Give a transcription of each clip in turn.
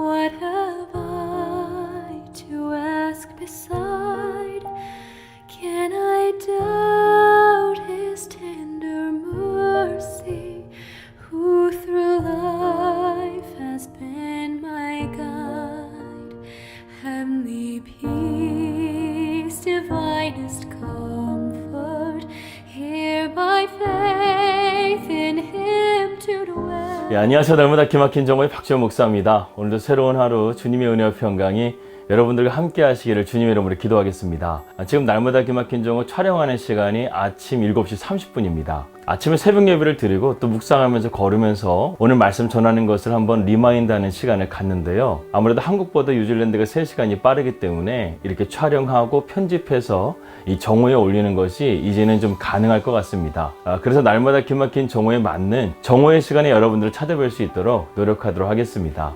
What have I to ask beside? Can I doubt his tender mercy, who through life has been my guide? Heavenly peace, divinest comfort, here by faith in him to dwell. 안녕하세요. 날마다 기막힌 정오의 박지원 목사입니다. 오늘도 새로운 하루 주님의 은혜와 평강이 여러분들과 함께 하시기를 주님의 이름으로 기도하겠습니다. 지금 날마다 기막힌 정오 촬영하는 시간이 아침 7시 30분입니다. 아침에 새벽 예배를 드리고 또 묵상하면서 걸으면서 오늘 말씀 전하는 것을 한번 리마인드하는 시간을 갖는데요. 아무래도 한국보다 뉴질랜드가 3시간이 빠르기 때문에 이렇게 촬영하고 편집해서 이 정오에 올리는 것이 이제는 좀 가능할 것 같습니다. 그래서 날마다 기막힌 정오에 맞는 정오의 시간에 여러분들을 찾아뵐 수 있도록 노력하도록 하겠습니다.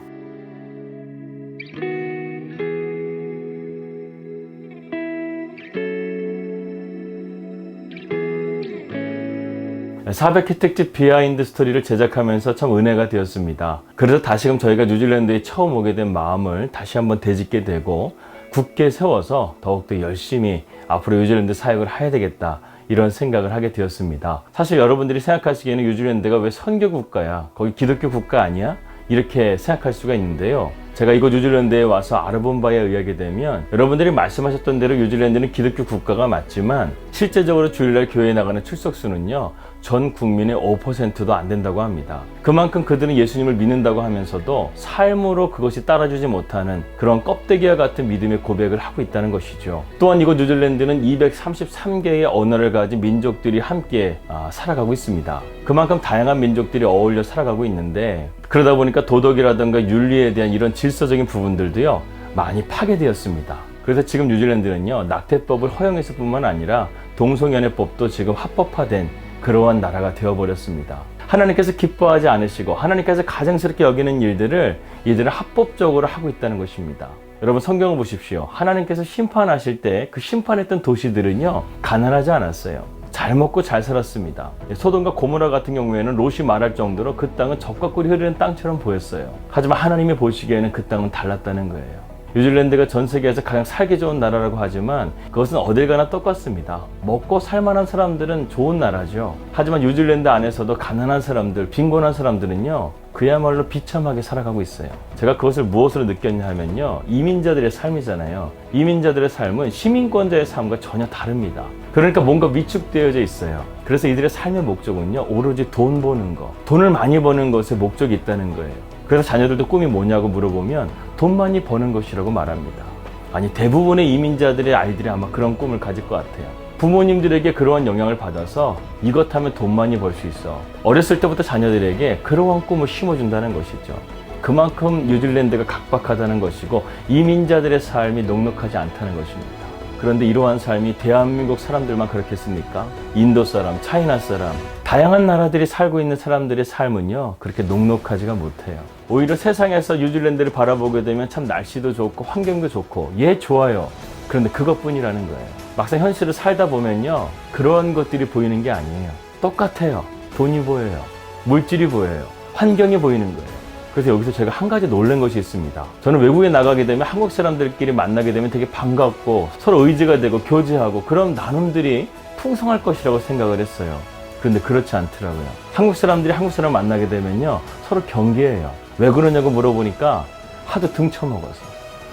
400회 특집 비하인드 스토리를 제작하면서 참 은혜가 되었습니다. 그래서 다시금 저희가 뉴질랜드에 처음 오게 된 마음을 다시 한번 되짚게 되고 굳게 세워서 더욱더 열심히 앞으로 뉴질랜드 사역을 해야 되겠다, 이런 생각을 하게 되었습니다. 사실 여러분들이 생각하시기에는 뉴질랜드가 왜 선교 국가야? 거기 기독교 국가 아니야? 이렇게 생각할 수가 있는데요. 제가 이곳 뉴질랜드에 와서 알아본 바에 의하게 되면 여러분들이 말씀하셨던 대로 뉴질랜드는 기독교 국가가 맞지만 실제적으로 주일날 교회에 나가는 출석수는요, 전 국민의 5%도 안 된다고 합니다. 그만큼 그들은 예수님을 믿는다고 하면서도 삶으로 그것이 따라주지 못하는 그런 껍데기와 같은 믿음의 고백을 하고 있다는 것이죠. 또한 이곳 뉴질랜드는 233개의 언어를 가진 민족들이 함께 살아가고 있습니다. 그만큼 다양한 민족들이 어울려 살아가고 있는데, 그러다 보니까 도덕이라든가 윤리에 대한 이런 질서적인 부분들도요, 많이 파괴되었습니다. 그래서 지금 뉴질랜드는요, 낙태법을 허용했을 뿐만 아니라 동성연애법도 지금 합법화된 그러한 나라가 되어버렸습니다. 하나님께서 기뻐하지 않으시고 하나님께서 가증스럽게 여기는 일들을 이들은 합법적으로 하고 있다는 것입니다. 여러분, 성경을 보십시오. 하나님께서 심판하실 때 그 심판했던 도시들은요, 가난하지 않았어요. 잘 먹고 잘 살았습니다. 소돔과 고모라 같은 경우에는 롯이 말할 정도로 그 땅은 젖과 꿀이 흐르는 땅처럼 보였어요. 하지만 하나님이 보시기에는 그 땅은 달랐다는 거예요. 뉴질랜드가 전 세계에서 가장 살기 좋은 나라라고 하지만 그것은 어딜 가나 똑같습니다. 먹고 살만한 사람들은 좋은 나라죠. 하지만 뉴질랜드 안에서도 가난한 사람들, 빈곤한 사람들은요, 그야말로 비참하게 살아가고 있어요. 제가 그것을 무엇으로 느꼈냐 하면요, 이민자들의 삶이잖아요. 이민자들의 삶은 시민권자의 삶과 전혀 다릅니다. 그러니까 뭔가 위축되어져 있어요. 그래서 이들의 삶의 목적은요, 오로지 돈 버는 거, 돈을 많이 버는 것에 목적이 있다는 거예요. 그래서 자녀들도 꿈이 뭐냐고 물어보면 돈 많이 버는 것이라고 말합니다. 아니, 대부분의 이민자들의 아이들이 아마 그런 꿈을 가질 것 같아요. 부모님들에게 그러한 영향을 받아서 이것 하면 돈 많이 벌 수 있어. 어렸을 때부터 자녀들에게 그러한 꿈을 심어준다는 것이죠. 그만큼 뉴질랜드가 각박하다는 것이고 이민자들의 삶이 넉넉하지 않다는 것입니다. 그런데 이러한 삶이 대한민국 사람들만 그렇겠습니까? 인도 사람, 차이나 사람, 다양한 나라들이 살고 있는 사람들의 삶은요, 그렇게 넉넉하지가 못해요. 오히려 세상에서 뉴질랜드를 바라보게 되면 참 날씨도 좋고 환경도 좋고 좋아요. 그런데 그것뿐이라는 거예요. 막상 현실을 살다 보면요, 그런 것들이 보이는 게 아니에요. 똑같아요. 돈이 보여요. 물질이 보여요. 환경이 보이는 거예요. 그래서 여기서 제가 한 가지 놀란 것이 있습니다. 저는 외국에 나가게 되면 한국 사람들끼리 만나게 되면 되게 반갑고 서로 의지가 되고 교제하고 그런 나눔들이 풍성할 것이라고 생각을 했어요. 그런데 그렇지 않더라고요. 한국 사람들이 한국 사람 만나게 되면요, 서로 경계해요. 왜 그러냐고 물어보니까 하도 등쳐먹어서,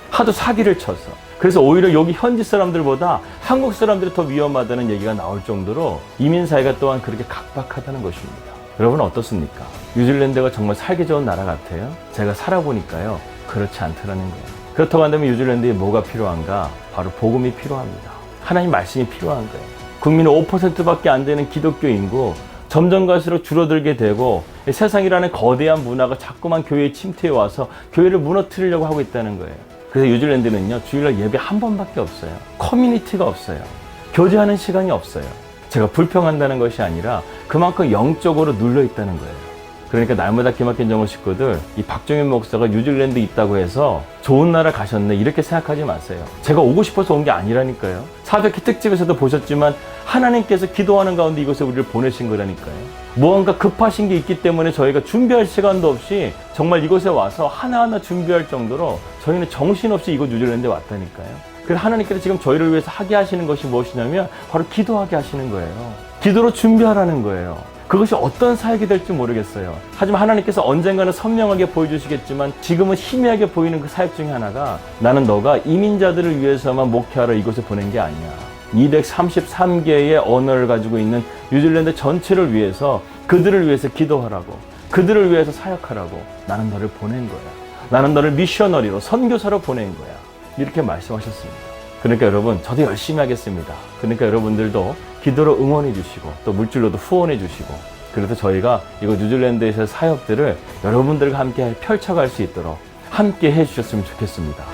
하도 사기를 쳐서, 그래서 오히려 여기 현지 사람들보다 한국 사람들이 더 위험하다는 얘기가 나올 정도로 이민 사회가 또한 그렇게 각박하다는 것입니다. 여러분 어떻습니까? 뉴질랜드가 정말 살기 좋은 나라 같아요? 제가 살아보니까요, 그렇지 않더라는 거예요. 그렇다고 한다면 뉴질랜드에 뭐가 필요한가? 바로 복음이 필요합니다. 하나님 말씀이 필요한 거예요. 국민의 5%밖에 안 되는 기독교 인구, 점점 갈수록 줄어들게 되고 세상이라는 거대한 문화가 자꾸만 교회에 침투해 와서 교회를 무너뜨리려고 하고 있다는 거예요. 그래서 뉴질랜드는요, 주일날 예배 한 번밖에 없어요. 커뮤니티가 없어요. 교제하는 시간이 없어요. 제가 불평한다는 것이 아니라 그만큼 영적으로 눌려 있다는 거예요. 그러니까 날마다 기막힌 정오 식구들, 이 박종현 목사가 뉴질랜드 있다고 해서 좋은 나라 가셨네 이렇게 생각하지 마세요. 제가 오고 싶어서 온 게 아니라니까요. 400회 특집에서도 보셨지만 하나님께서 기도하는 가운데 이곳에 우리를 보내신 거라니까요. 무언가 급하신 게 있기 때문에 저희가 준비할 시간도 없이 정말 이곳에 와서 하나하나 준비할 정도로 저희는 정신없이 이곳 뉴질랜드에 왔다니까요. 그래서 하나님께서 지금 저희를 위해서 하게 하시는 것이 무엇이냐면 바로 기도하게 하시는 거예요. 기도로 준비하라는 거예요. 그것이 어떤 사역이 될지 모르겠어요. 하지만 하나님께서 언젠가는 선명하게 보여주시겠지만 지금은 희미하게 보이는 그 사역 중에 하나가 나는 너가 이민자들을 위해서만 목회하러 이곳에 보낸 게 아니야. 233개의 언어를 가지고 있는 뉴질랜드 전체를 위해서 그들을 위해서 기도하라고, 그들을 위해서 사역하라고 나는 너를 보낸 거야. 나는 너를 미셔너리로, 선교사로 보낸 거야. 이렇게 말씀하셨습니다. 그러니까 여러분, 저도 열심히 하겠습니다. 그러니까 여러분들도 기도로 응원해 주시고 또 물질로도 후원해 주시고, 그래서 저희가 이거 뉴질랜드에서의 사역들을 여러분들과 함께 펼쳐갈 수 있도록 함께 해 주셨으면 좋겠습니다.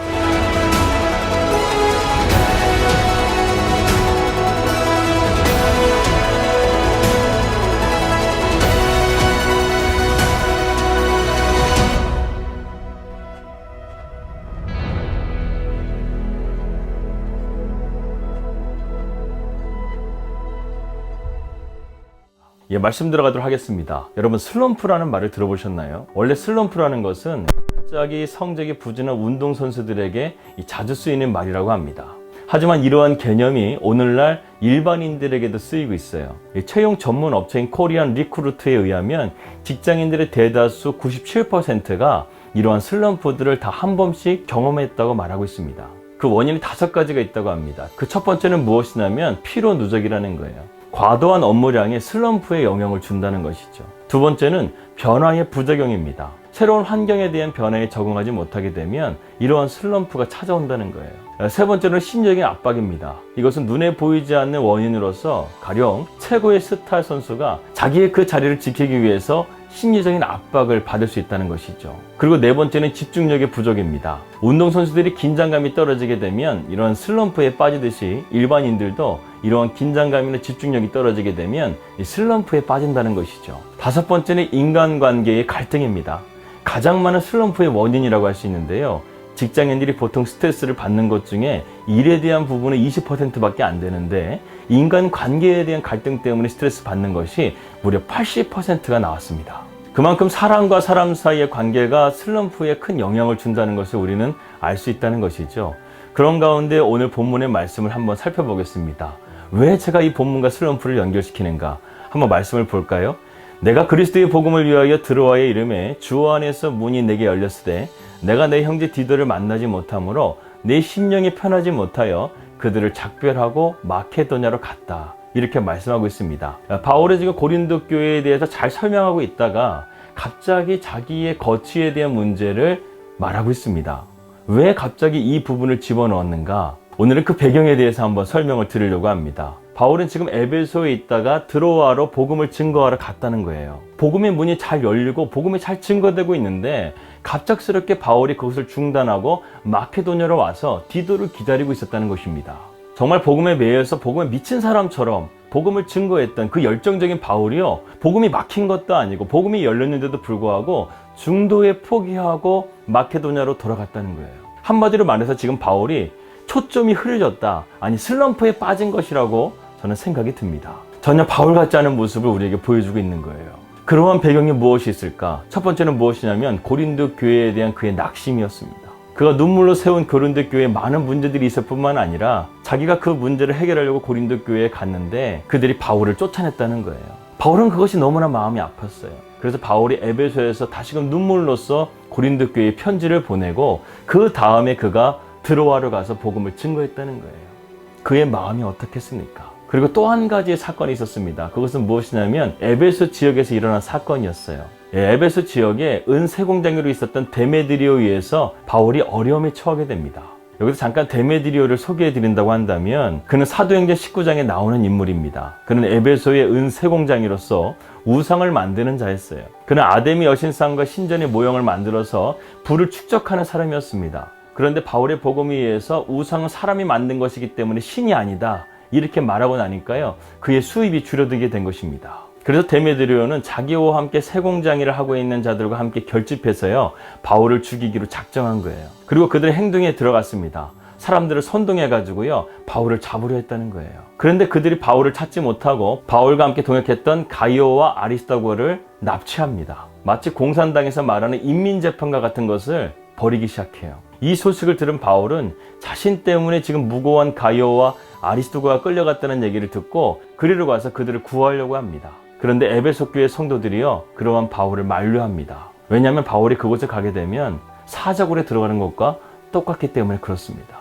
예, 말씀 들어가도록 하겠습니다. 여러분, 슬럼프라는 말을 들어보셨나요? 원래 슬럼프라는 것은 갑자기 성적이 부진한 운동선수들에게 자주 쓰이는 말이라고 합니다. 하지만 이러한 개념이 오늘날 일반인들에게도 쓰이고 있어요. 채용 전문 업체인 코리안 리크루트에 의하면 직장인들의 대다수 97%가 이러한 슬럼프들을 다 한 번씩 경험했다고 말하고 있습니다. 그 원인이 5가지가 있다고 합니다. 그 첫 번째는 무엇이냐면 피로 누적이라는 거예요. 과도한 업무량이 슬럼프에 영향을 준다는 것이죠. 두 번째는 변화의 부작용입니다. 새로운 환경에 대한 변화에 적응하지 못하게 되면 이러한 슬럼프가 찾아온다는 거예요. 세 번째는 심리적인 압박입니다. 이것은 눈에 보이지 않는 원인으로서 가령 최고의 스타 선수가 자기의 그 자리를 지키기 위해서 심리적인 압박을 받을 수 있다는 것이죠. 그리고 네 번째는 집중력의 부족입니다. 운동선수들이 긴장감이 떨어지게 되면 이런 슬럼프에 빠지듯이 일반인들도 이러한 긴장감이나 집중력이 떨어지게 되면 이 슬럼프에 빠진다는 것이죠. 다섯 번째는 인간관계의 갈등입니다. 가장 많은 슬럼프의 원인이라고 할 수 있는데요. 직장인들이 보통 스트레스를 받는 것 중에 일에 대한 부분은 20%밖에 안 되는데 인간관계에 대한 갈등 때문에 스트레스 받는 것이 무려 80%가 나왔습니다. 그만큼 사람과 사람 사이의 관계가 슬럼프에 큰 영향을 준다는 것을 우리는 알 수 있다는 것이죠. 그런 가운데 오늘 본문의 말씀을 한번 살펴보겠습니다. 왜 제가 이 본문과 슬럼프를 연결시키는가? 한번 말씀을 볼까요? 내가 그리스도의 복음을 위하여 드로아의 이름에 주 안에서 문이 내게 열렸으되 내가 내 형제 디도를 만나지 못하므로 내 심령이 편하지 못하여 그들을 작별하고 마케도냐로 갔다. 이렇게 말씀하고 있습니다. 바울이 지금 고린도 교회에 대해서 잘 설명하고 있다가 갑자기 자기의 거취에 대한 문제를 말하고 있습니다. 왜 갑자기 이 부분을 집어넣었는가? 오늘은 그 배경에 대해서 한번 설명을 드리려고 합니다. 바울은 지금 에베소에 있다가 드로아로 복음을 증거하러 갔다는 거예요. 복음의 문이 잘 열리고 복음이 잘 증거되고 있는데 갑작스럽게 바울이 그것을 중단하고 마케도냐로 와서 디도를 기다리고 있었다는 것입니다. 정말 복음에 매여서 복음에 미친 사람처럼 복음을 증거했던 그 열정적인 바울이요, 복음이 막힌 것도 아니고 복음이 열렸는데도 불구하고 중도에 포기하고 마케도냐로 돌아갔다는 거예요. 한마디로 말해서 지금 바울이 초점이 흐려졌다, 아니 슬럼프에 빠진 것이라고 저는 생각이 듭니다. 전혀 바울 같지 않은 모습을 우리에게 보여주고 있는 거예요. 그러한 배경이 무엇이 있을까? 첫 번째는 무엇이냐면 고린도 교회에 대한 그의 낙심이었습니다. 그가 눈물로 세운 고린도 교회에 많은 문제들이 있을 뿐만 아니라 자기가 그 문제를 해결하려고 고린도 교회에 갔는데 그들이 바울을 쫓아냈다는 거예요. 바울은 그것이 너무나 마음이 아팠어요. 그래서 바울이 에베소에서 다시금 눈물로써 고린도 교회에 편지를 보내고 그 다음에 그가 드로아로 가서 복음을 증거했다는 거예요. 그의 마음이 어떻겠습니까? 그리고 또 한 가지의 사건이 있었습니다. 그것은 무엇이냐면 에베소 지역에서 일어난 사건이었어요. 에베소 지역에 은세공장으로 있었던 데메드리오에 의해서 바울이 어려움에 처하게 됩니다. 여기서 잠깐 데메드리오를 소개해 드린다고 한다면 그는 사도행전 19장에 나오는 인물입니다. 그는 에베소의 은세공장이로서 우상을 만드는 자였어요. 그는 아데미 여신상과 신전의 모형을 만들어서 불을 축적하는 사람이었습니다. 그런데 바울의 복음에 의해서 우상은 사람이 만든 것이기 때문에 신이 아니다, 이렇게 말하고 나니까요, 그의 수입이 줄어들게 된 것입니다. 그래서 데메드리오는 자기와 함께 세공장일을 하고 있는 자들과 함께 결집해서요, 바울을 죽이기로 작정한 거예요. 그리고 그들의 행동에 들어갔습니다. 사람들을 선동해가지고요, 바울을 잡으려 했다는 거예요. 그런데 그들이 바울을 찾지 못하고 바울과 함께 동역했던 가이오와 아리스토고를 납치합니다. 마치 공산당에서 말하는 인민재판과 같은 것을 벌이기 시작해요. 이 소식을 들은 바울은 자신 때문에 지금 무고한 가이오와 아리스토고가 끌려갔다는 얘기를 듣고 그리로 가서 그들을 구하려고 합니다. 그런데 에베소 교회 성도들이요, 그러한 바울을 만류합니다. 왜냐하면 바울이 그곳에 가게 되면 사자굴에 들어가는 것과 똑같기 때문에 그렇습니다.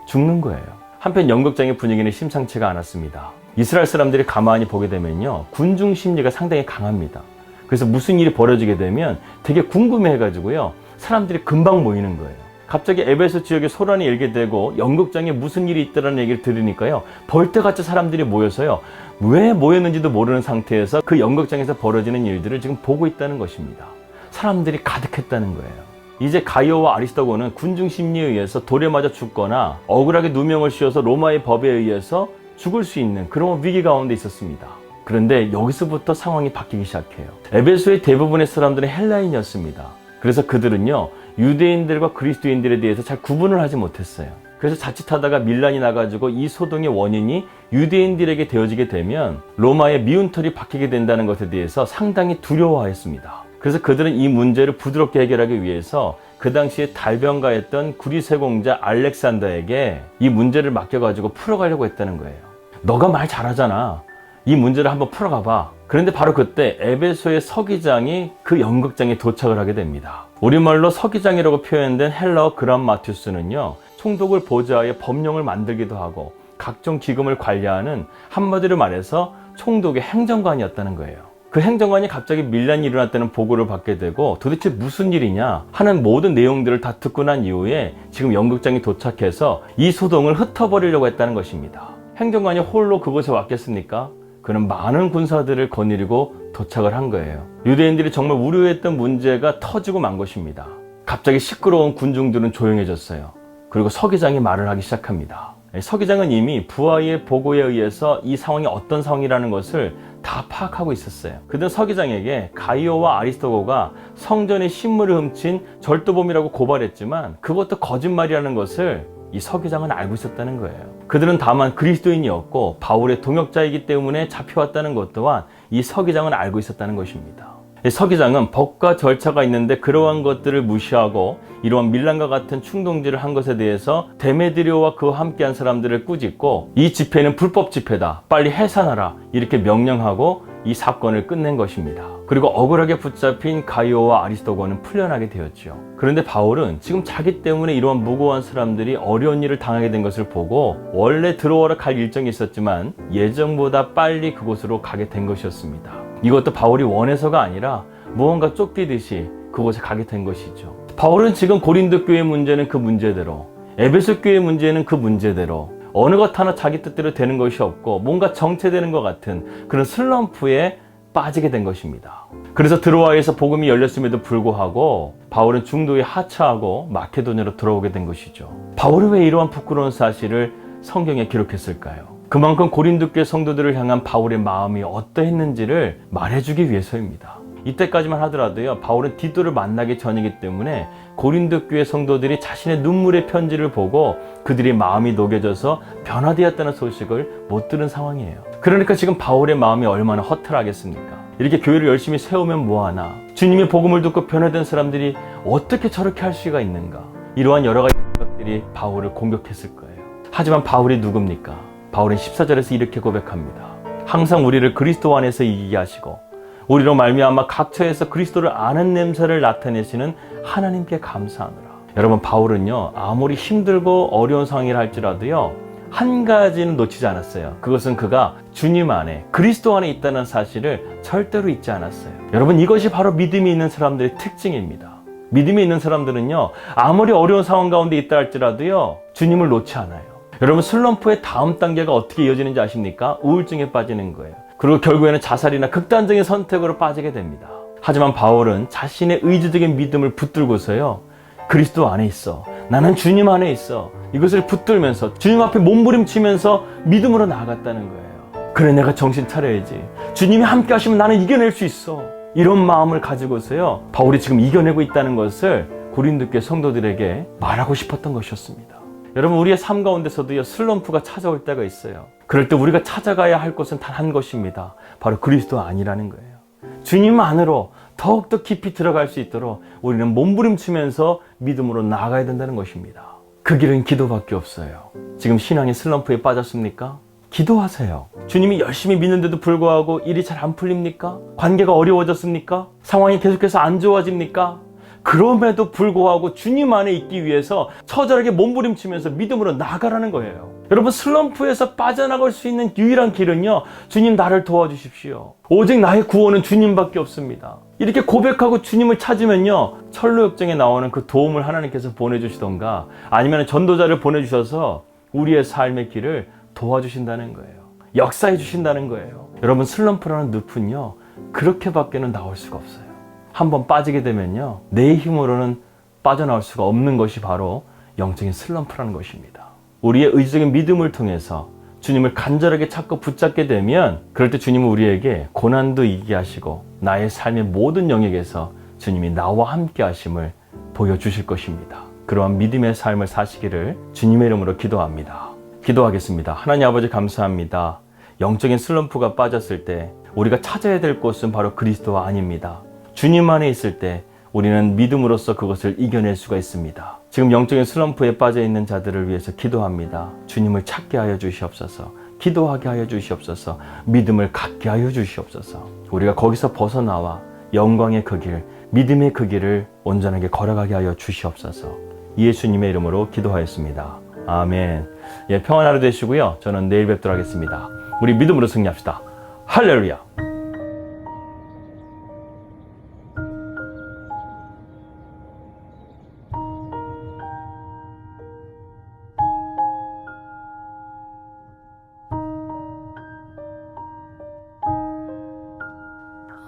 죽는 거예요. 한편 영국장의 분위기는 심상치가 않았습니다. 이스라엘 사람들이 가만히 보게 되면요, 군중 심리가 상당히 강합니다. 그래서 무슨 일이 벌어지게 되면 되게 궁금해가지고요, 사람들이 금방 모이는 거예요. 갑자기 에베소 지역에 소란이 일게 되고 영국장에 무슨 일이 있다는 얘기를 들으니까요, 벌떼같이 사람들이 모여서요, 왜 모였는지도 모르는 상태에서 그 영국장에서 벌어지는 일들을 지금 보고 있다는 것입니다. 사람들이 가득했다는 거예요. 이제 가이오와 아리스토고는 군중 심리에 의해서 돌에 맞아 죽거나 억울하게 누명을 씌워서 로마의 법에 의해서 죽을 수 있는 그런 위기 가운데 있었습니다. 그런데 여기서부터 상황이 바뀌기 시작해요. 에베소의 대부분의 사람들은 헬라인이었습니다. 그래서 그들은요, 유대인들과 그리스도인들에 대해서 잘 구분을 하지 못했어요. 그래서 자칫하다가 밀란이 나가지고 이 소동의 원인이 유대인들에게 되어지게 되면 로마의 미운 털이 박히게 된다는 것에 대해서 상당히 두려워했습니다. 그래서 그들은 이 문제를 부드럽게 해결하기 위해서 그 당시에 달변가였던 구리세공자 알렉산더에게 이 문제를 맡겨가지고 풀어가려고 했다는 거예요. 너가 말 잘하잖아. 이 문제를 한번 풀어가봐. 그런데 바로 그때 에베소의 서기장이 그 연극장에 도착을 하게 됩니다. 우리말로 서기장이라고 표현된 헬라어 그람마투스는요, 총독을 보좌하여 법령을 만들기도 하고 각종 기금을 관리하는, 한마디로 말해서 총독의 행정관이었다는 거예요. 그 행정관이 갑자기 밀란이 일어났다는 보고를 받게 되고 도대체 무슨 일이냐 하는 모든 내용들을 다 듣고 난 이후에 지금 연극장이 도착해서 이 소동을 흩어버리려고 했다는 것입니다. 행정관이 홀로 그곳에 왔겠습니까? 그는 많은 군사들을 거느리고 도착을 한 거예요. 유대인들이 정말 우려했던 문제가 터지고 만 것입니다. 갑자기 시끄러운 군중들은 조용해졌어요. 그리고 서기장이 말을 하기 시작합니다. 서기장은 이미 부하의 보고에 의해서 이 상황이 어떤 상황이라는 것을 다 파악하고 있었어요. 그는 서기장에게 가이오와 아리스토고가 성전의 신물을 훔친 절도범이라고 고발했지만 그것도 거짓말이라는 것을 이 서기장은 알고 있었다는 거예요. 그들은 다만 그리스도인이었고 바울의 동역자이기 때문에 잡혀왔다는 것 또한 이 서기장은 알고 있었다는 것입니다. 서기장은 법과 절차가 있는데 그러한 것들을 무시하고 이러한 밀란과 같은 충동질을 한 것에 대해서 데메드리오와 그와 함께한 사람들을 꾸짖고 이 집회는 불법 집회다, 빨리 해산하라, 이렇게 명령하고 이 사건을 끝낸 것입니다. 그리고 억울하게 붙잡힌 가이오와 아리스토고는 풀려나게 되었죠. 그런데 바울은 지금 자기 때문에 이러한 무고한 사람들이 어려운 일을 당하게 된 것을 보고 원래 들어오라 갈 일정이 있었지만 예정보다 빨리 그곳으로 가게 된 것이었습니다. 이것도 바울이 원해서가 아니라 무언가 쫓기듯이 그곳에 가게 된 것이죠. 바울은 지금 고린도 교회 문제는 그 문제대로, 에베소 교회 문제는 그 문제대로 어느 것 하나 자기 뜻대로 되는 것이 없고 뭔가 정체되는 것 같은 그런 슬럼프에 빠지게 된 것입니다. 그래서 드로아에서 복음이 열렸음에도 불구하고 바울은 중도에 하차하고 마케도냐로 들어오게 된 것이죠. 바울이 왜 이러한 부끄러운 사실을 성경에 기록했을까요? 그만큼 고린도 교회 성도들을 향한 바울의 마음이 어떠했는지를 말해주기 위해서입니다. 이때까지만 하더라도요, 바울은 디도를 만나기 전이기 때문에 고린도 교회 성도들이 자신의 눈물의 편지를 보고 그들의 마음이 녹여져서 변화되었다는 소식을 못 들은 상황이에요. 그러니까 지금 바울의 마음이 얼마나 허탈하겠습니까? 이렇게 교회를 열심히 세우면 뭐하나, 주님의 복음을 듣고 변화된 사람들이 어떻게 저렇게 할 수가 있는가, 이러한 여러 가지 것들이 바울을 공격했을 거예요. 하지만 바울이 누굽니까? 바울은 14절에서 이렇게 고백합니다. 항상 우리를 그리스도 안에서 이기게 하시고 우리로 말미암아 각처에서 그리스도를 아는 냄새를 나타내시는 하나님께 감사하노라. 여러분, 바울은요, 아무리 힘들고 어려운 상황이라 할지라도요, 한 가지는 놓치지 않았어요. 그것은 그가 주님 안에, 그리스도 안에 있다는 사실을 절대로 잊지 않았어요. 여러분, 이것이 바로 믿음이 있는 사람들의 특징입니다. 믿음이 있는 사람들은요, 아무리 어려운 상황 가운데 있다 할지라도요, 주님을 놓지 않아요. 여러분, 슬럼프의 다음 단계가 어떻게 이어지는지 아십니까? 우울증에 빠지는 거예요. 그리고 결국에는 자살이나 극단적인 선택으로 빠지게 됩니다. 하지만 바울은 자신의 의지적인 믿음을 붙들고서요, 그리스도 안에 있어, 나는 주님 안에 있어, 이것을 붙들면서 주님 앞에 몸부림치면서 믿음으로 나아갔다는 거예요. 그래, 내가 정신 차려야지, 주님이 함께 하시면 나는 이겨낼 수 있어, 이런 마음을 가지고서요, 바울이 지금 이겨내고 있다는 것을 고린도 교회 성도들에게 말하고 싶었던 것이었습니다. 여러분, 우리의 삶 가운데서도요, 슬럼프가 찾아올 때가 있어요. 그럴 때 우리가 찾아가야 할 것은 단 한 것입니다. 바로 그리스도 안이라는 거예요. 주님 안으로 더욱더 깊이 들어갈 수 있도록 우리는 몸부림치면서 믿음으로 나아가야 된다는 것입니다. 그 길은 기도밖에 없어요. 지금 신앙의 슬럼프에 빠졌습니까? 기도하세요. 주님이 열심히 믿는데도 불구하고 일이 잘 안 풀립니까? 관계가 어려워졌습니까? 상황이 계속해서 안 좋아집니까? 그럼에도 불구하고 주님 안에 있기 위해서 처절하게 몸부림치면서 믿음으로 나아가라는 거예요. 여러분, 슬럼프에서 빠져나갈 수 있는 유일한 길은요, 주님 나를 도와주십시오. 오직 나의 구원은 주님밖에 없습니다. 이렇게 고백하고 주님을 찾으면요, 철로역정에 나오는 그 도움을 하나님께서 보내주시던가 아니면 전도자를 보내주셔서 우리의 삶의 길을 도와주신다는 거예요. 역사해 주신다는 거예요. 여러분, 슬럼프라는 늪은요, 그렇게밖에는 나올 수가 없어요. 한번 빠지게 되면요, 내 힘으로는 빠져나올 수가 없는 것이 바로 영적인 슬럼프라는 것입니다. 우리의 의지적인 믿음을 통해서 주님을 간절하게 찾고 붙잡게 되면, 그럴 때 주님은 우리에게 고난도 이기게 하시고 나의 삶의 모든 영역에서 주님이 나와 함께 하심을 보여주실 것입니다. 그러한 믿음의 삶을 사시기를 주님의 이름으로 기도합니다. 기도하겠습니다. 하나님 아버지, 감사합니다. 영적인 슬럼프가 빠졌을 때 우리가 찾아야 될 곳은 바로 그리스도 안입니다. 주님 안에 있을 때 우리는 믿음으로써 그것을 이겨낼 수가 있습니다. 지금 영적인 슬럼프에 빠져 있는 자들을 위해서 기도합니다. 주님을 찾게 하여 주시옵소서. 기도하게 하여 주시옵소서. 믿음을 갖게 하여 주시옵소서. 우리가 거기서 벗어나와 영광의 그 길, 믿음의 그 길을 온전하게 걸어가게 하여 주시옵소서. 예수님의 이름으로 기도하였습니다. 아멘. 예, 평안 하루 되시고요. 저는 내일 뵙도록 하겠습니다. 우리 믿음으로 승리합시다. 할렐루야.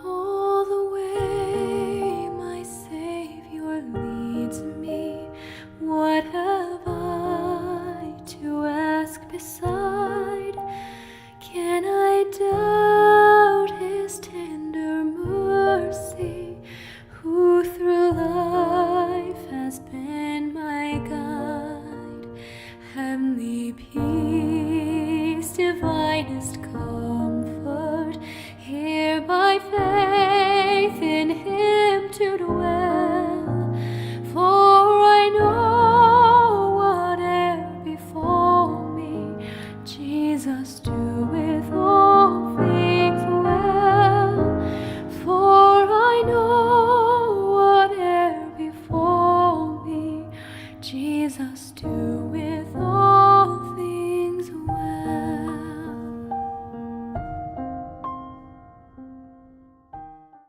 All the way my Savior leads me. What have I to ask beside? Can I doubt His tender mercy, who through life has been my guide? Heavenly peace, divinest comfort, here by faith in Him to dwell.